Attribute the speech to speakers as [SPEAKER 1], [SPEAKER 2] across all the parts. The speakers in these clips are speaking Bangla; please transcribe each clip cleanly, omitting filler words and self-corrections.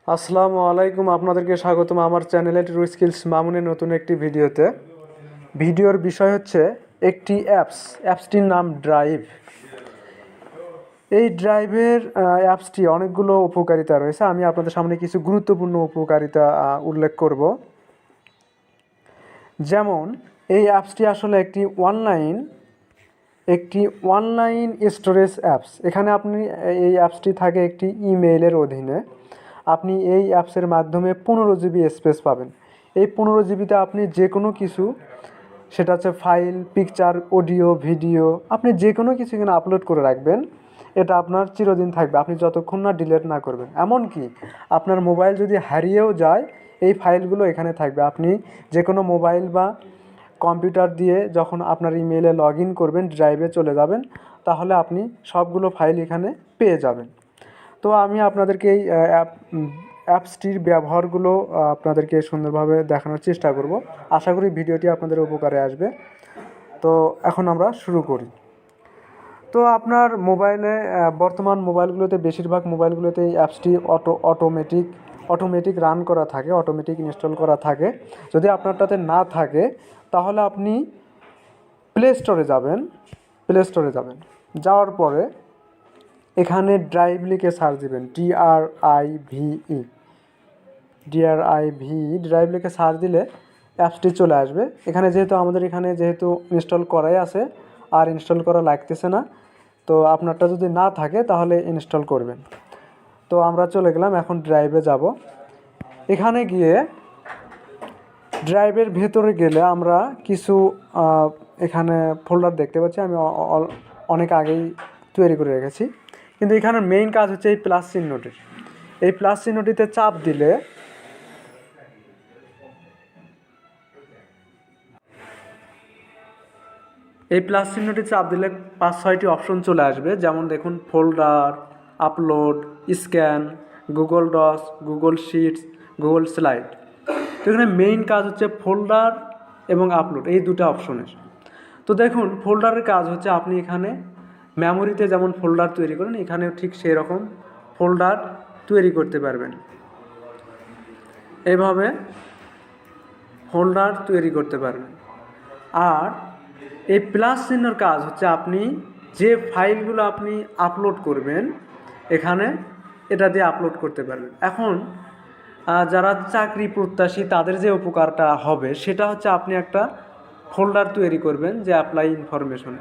[SPEAKER 1] আসসালামু আলাইকুম, আপনাদেরকে স্বাগতম আমার চ্যানেলে ট্রু স্কিলস মামুনের নতুন একটি ভিডিওতে। ভিডিওর বিষয় হচ্ছে একটি অ্যাপসটির নাম ড্রাইভ। এই ড্রাইভের অ্যাপসটি অনেকগুলো উপকারিতা রয়েছে। আমি আপনাদের সামনে কিছু গুরুত্বপূর্ণ উপকারিতা উল্লেখ করব। যেমন এই অ্যাপসটি আসলে একটি অনলাইন স্টোরেজ অ্যাপস। এখানে আপনি এই অ্যাপসটি থাকে একটি ইমেইলের অধীনে। আপনি এই অ্যাপসের মাধ্যমে 15 GB স্পেস পাবেন। এই 15 GBতে আপনি যে কোনো কিছু, সেটা হচ্ছে ফাইল, পিকচার, অডিও, ভিডিও, আপনি যে কোনো কিছু এখানে আপলোড করে রাখবেন। এটা আপনার চিরদিন থাকবে, আপনি যতক্ষণ না ডিলিট না করবেন। এমনকি আপনার মোবাইল যদি হারিয়েও যায়, এই ফাইলগুলো এখানে থাকবে। আপনি যে কোনো মোবাইল বা কম্পিউটার দিয়ে যখন আপনার ইমেইলে লগ ইন করবেন, ড্রাইভে চলে যাবেন, তাহলে আপনি সবগুলো ফাইল এখানে পেয়ে যাবেন। তো আমি আপনাদেরকে এই অ্যাপসটির ব্যবহারগুলো আপনাদেরকে সুন্দরভাবে দেখানোর চেষ্টা করব। আশা করি ভিডিওটি আপনাদের উপকারে আসবে। তো এখন আমরা শুরু করি। তো আপনার মোবাইলে, বর্তমান মোবাইলগুলোতে, বেশিরভাগ মোবাইলগুলোতে এই অ্যাপসটি অটোমেটিক রান করা থাকে, অটোমেটিক ইনস্টল করা থাকে। যদি আপনারটাতে না থাকে তাহলে আপনি প্লে স্টোরে যাবেন। যাওয়ার পরে এখানে ড্রাইভ লিখে সার্চ দিবেন, ড্রাইভ লিখে সার্চ দিলে অ্যাপসটি চলে আসবে। এখানে যেহেতু ইনস্টল করাই আছে, আর ইনস্টল করা লাগতেছে না। তো আপনারটা যদি না থাকে তাহলে ইনস্টল করবেন। তো আমরা চলে গেলাম, এখন ড্রাইভে যাব। এখানে গিয়ে ড্রাইভের ভেতরে গেলে আমরা কিছু এখানে ফোল্ডার দেখতে পাচ্ছি। আমি অনেক আগেই তৈরি করে রেখেছি, কিন্তু এখানে মেইন কাজ হচ্ছে এই প্লাস চিহ্নটির। এই প্লাস চিহ্নটিতে চাপ দিলে এই প্লাস চিহ্নটি চাপ দিলে 5-6টি অপশন চলে আসবে। যেমন দেখুন, folder, upload, scan, Google Docs, Google Sheets, Google slide. তো এখানে মেইন কাজ হচ্ছে ফোল্ডার এবং আপলোড, এই দুটো অপশনের। তো দেখুন, ফোল্ডারের কাজ হচ্ছে আপনি এখানে মেমোরিতে যেমন ফোল্ডার তৈরি করেন, এখানেও ঠিক সেই রকম ফোল্ডার তৈরি করতে পারবেন। এইভাবে ফোল্ডার তৈরি করতে পারবেন। আর এই প্লাস চিহ্নের কাজ হচ্ছে আপনি যে ফাইলগুলো আপনি আপলোড করবেন, এখানে এটা দিয়ে আপলোড করতে পারবেন। এখন যারা চাকরি প্রত্যাশী তাদের যে উপকারটা হবে সেটা হচ্ছে, আপনি একটা ফোল্ডার তৈরি করবেন যে অ্যাপ্লাই ইনফরমেশন,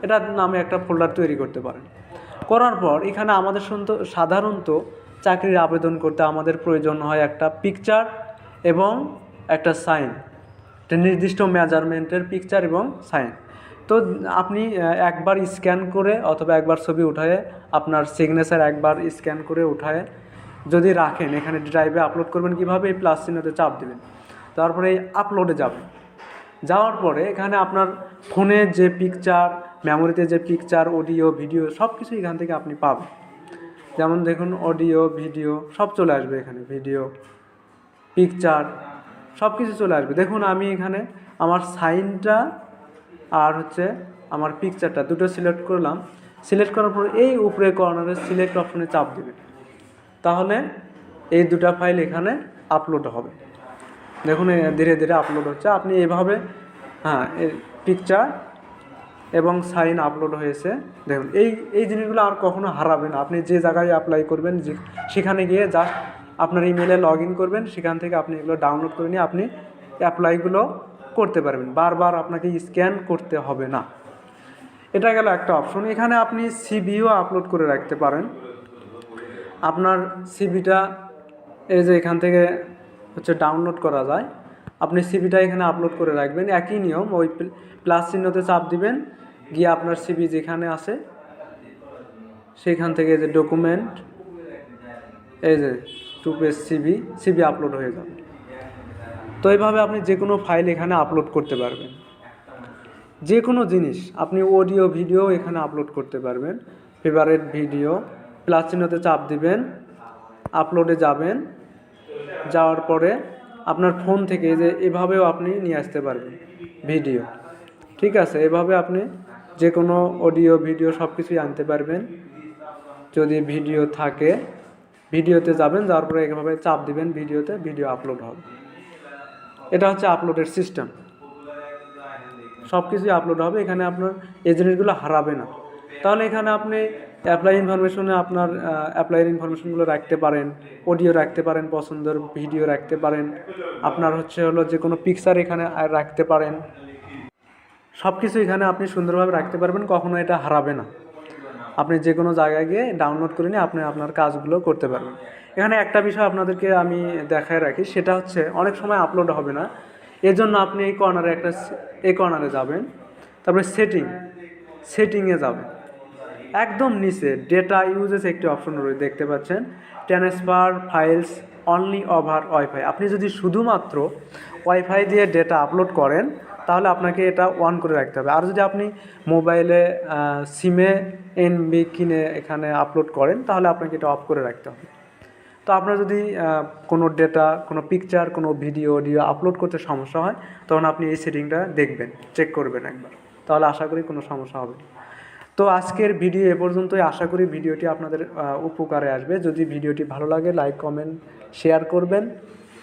[SPEAKER 1] এটার নামে একটা ফোল্ডার তৈরি করতে পারেন। করার পর এখানে আমাদের সাধারণত চাকরির আবেদন করতে আমাদের প্রয়োজন হয় একটা পিকচার এবং একটা সাইন, একটা নির্দিষ্ট মেজারমেন্টের পিকচার এবং সাইন। তো আপনি একবার স্ক্যান করে অথবা একবার ছবি উঠায়ে, আপনার সিগনেচার একবার স্ক্যান করে উঠায়ে যদি রাখেন, এখানে ড্রাইভে আপলোড করবেন কীভাবে, এই প্লাস চিহ্নতে চাপ দেবেন। তারপরে এই আপলোডে যাবেন। যাওয়ার পরে এখানে আপনার ফোনে যে পিকচার, মেমোরিতে যে পিকচার, অডিও, ভিডিও, সব কিছু এখান থেকে আপনি পাবেন। যেমন দেখুন, অডিও, ভিডিও সব চলে আসবে এখানে, ভিডিও, পিকচার সব কিছু চলে আসবে। দেখুন, আমি এখানে আমার সাইনটা আর হচ্ছে আমার পিকচারটা দুটো সিলেক্ট করলাম। সিলেক্ট করার পর এই উপরে কর্নারে সিলেক্ট অপশনে চাপ দেবে, তাহলে এই দুটো ফাইল এখানে আপলোড হবে। দেখুন, ধীরে ধীরে আপলোড হচ্ছে। আপনি এভাবে পিকচার এবং সাইন আপলোড হয়েছে। দেখুন, এই জিনিসগুলো আর কখনো হারাবে না। আপনি যে জায়গায় অ্যাপ্লাই করবেন, সেখানে গিয়ে জাস্ট আপনার ইমেলে লগ ইন করবেন, সেখান থেকে আপনি এগুলো ডাউনলোড করে নিয়ে আপনি অ্যাপ্লাইগুলো করতে পারবেন। বারবার আপনাকে স্ক্যান করতে হবে না। এটা গেল একটা অপশন। এখানে আপনি সিভিও আপলোড করে রাখতে পারেন। আপনার সিভিটা এই যে এখান থেকে হচ্ছে ডাউনলোড করা যায়। আপনি সিভিটা এখানে আপলোড করে রাখবেন। একই নিয়ম, ওই প্লাস চিহ্নতে চাপ দিবেন, গিয়ে আপনার সিভি যেখানে আছে সেখান থেকে যে ডকুমেন্ট, এই যে 2 পেজ সিভি আপলোড হয়ে যাবে। তো এইভাবে আপনি যে কোনো ফাইল এখানে আপলোড করতে পারবেন। যে কোনো জিনিস, আপনি অডিও, ভিডিও এখানে আপলোড করতে পারবেন। ফেভারিট ভিডিও, প্লাস চিহ্নতে চাপ দিবেন, আপলোডে যাবেন। যাওয়ার পরে আপনার ফোন থেকে যে এভাবেও আপনি নিয়ে আসতে পারবেন ভিডিও। ঠিক আছে, এভাবে আপনি যে কোনো অডিও ভিডিও সব কিছুই আনতে পারবেন। যদি ভিডিও থাকে ভিডিওতে যাবেন, যাওয়ার পরে এভাবে চাপ দিবেন ভিডিওতে, ভিডিও আপলোড হবে। এটা হচ্ছে আপলোডের সিস্টেম। সব কিছুই আপলোড হবে, এখানে আপনার এই জিনিসগুলো হারাবে না। তাহলে এখানে আপনি অ্যাপ্লাই ইনফরমেশনে আপনার অ্যাপ্লাইয়ের ইনফরমেশনগুলো রাখতে পারেন, অডিও রাখতে পারেন, পছন্দের ভিডিও রাখতে পারেন, আপনার হলো যে কোনো পিকচার এখানে রাখতে পারেন। সব কিছু এখানে আপনি সুন্দরভাবে রাখতে পারবেন, কখনো এটা হারাবে না। আপনি যে কোনো জায়গায় গিয়ে ডাউনলোড করে নিয়ে আপনি আপনার কাজগুলো করতে পারবেন। এখানে একটা বিষয় আপনাদেরকে আমি দেখায় রাখি, সেটা হচ্ছে অনেক সময় আপলোড হবে না। এর জন্য আপনি এই কর্নারে যাবেন, তারপরে সেটিংয়ে যাবেন। একদম নিচে ডেটা ইউজেস একটি অপশন রয়েছে, দেখতে পাচ্ছেন, transfer files only over wifi. আপনি যদি শুধুমাত্র ওয়াইফাই দিয়ে ডেটা আপলোড করেন তাহলে আপনাকে এটা অন করে রাখতে হবে। আর যদি আপনি মোবাইলে সিমে এনবি কিনে এখানে আপলোড করেন তাহলে আপনাকে এটা অফ করে রাখতে হবে। তো আপনার যদি কোনো ডেটা, কোনো পিকচার, কোনো ভিডিও অডিও আপলোড করতে সমস্যা হয় তখন আপনি এই সেটিংটা দেখবেন, চেক করবেন একবার, তাহলে আশা করি কোনো সমস্যা হবে না। তো আজকের ভিডিও এ পর্যন্তই। আশা করি ভিডিওটি আপনাদের উপকারে আসবে। যদি ভিডিওটি ভালো লাগে লাইক কমেন্ট শেয়ার করবেন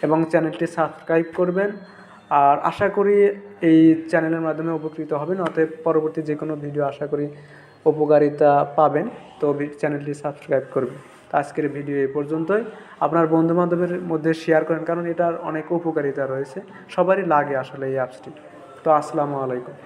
[SPEAKER 1] এবং চ্যানেলটি সাবস্ক্রাইব করবেন। আর আশা করি এই চ্যানেলের মাধ্যমে উপকৃত হবেন, অতএব পরবর্তী যে কোনো ভিডিও আশা করি উপকারিতা পাবেন। তো চ্যানেলটি সাবস্ক্রাইব করবেন। তো আজকের ভিডিও এই পর্যন্তই। আপনার বন্ধুবান্ধবের মধ্যে শেয়ার করেন, কারণ এটার অনেক উপকারিতা রয়েছে, সবারই লাগে আসলে এই অ্যাপসটি। তো আসসালামু আলাইকুম।